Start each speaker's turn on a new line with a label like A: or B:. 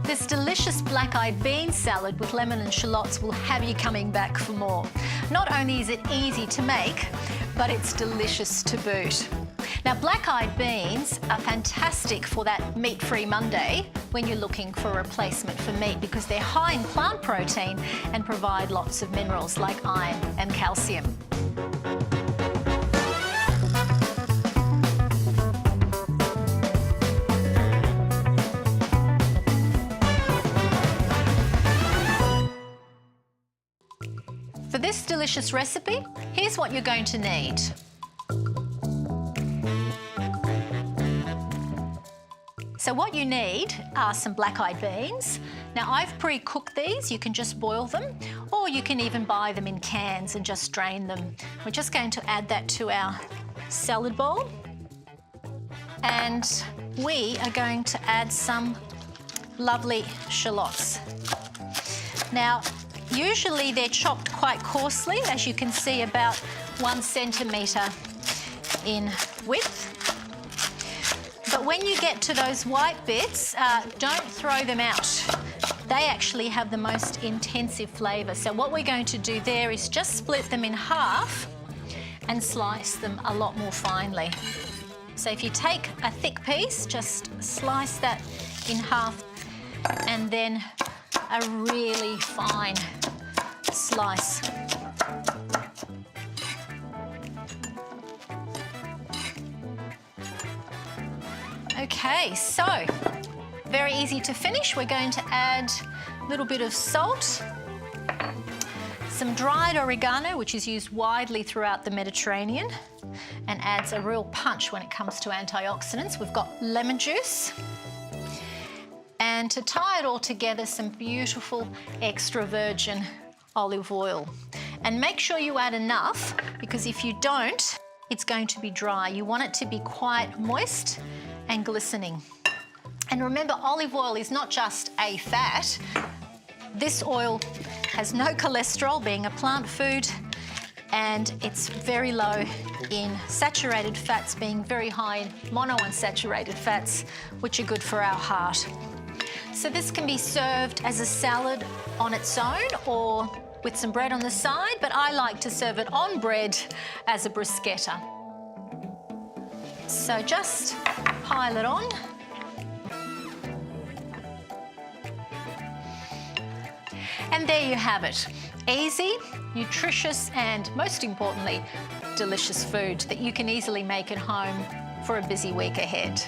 A: This delicious black-eyed bean salad with lemon and shallots will have you coming back for more. Not only is it easy to make, but it's delicious to boot. Now, black-eyed beans are fantastic for that meat-free Monday when you're looking for a replacement for meat because they're high in plant protein and provide lots of minerals like iron and calcium. For this delicious recipe, here's what you're going to need. So what you need are some black-eyed beans. Now, I've pre-cooked these. You can just boil them, or you can even buy them in cans and just drain them. We're just going to add that to our salad bowl. And we are going to add some lovely shallots. Now, usually they're chopped quite coarsely, as you can see, about 1 centimetre in width. But when you get to those white bits, don't throw them out. They actually have the most intensive flavour. So what we're going to do there is just split them in half and slice them a lot more finely. So if you take a thick piece, just slice that in half, and then a really fine slice. Okay, so very easy to finish. We're going to add a little bit of salt, some dried oregano, which is used widely throughout the Mediterranean and adds a real punch when it comes to antioxidants. We've got lemon juice, and to tie it all together, some beautiful extra virgin olive oil. And make sure you add enough, because if you don't, it's going to be dry. You want it to be quite moist and glistening. And remember, olive oil is not just a fat. This oil has no cholesterol, being a plant food, and it's very low in saturated fats, being very high in monounsaturated fats, which are good for our heart. So this can be served as a salad on its own or with some bread on the side, but I like to serve it on bread as a bruschetta. So just pile it on. And there you have it. Easy, nutritious, and most importantly, delicious food that you can easily make at home for a busy week ahead.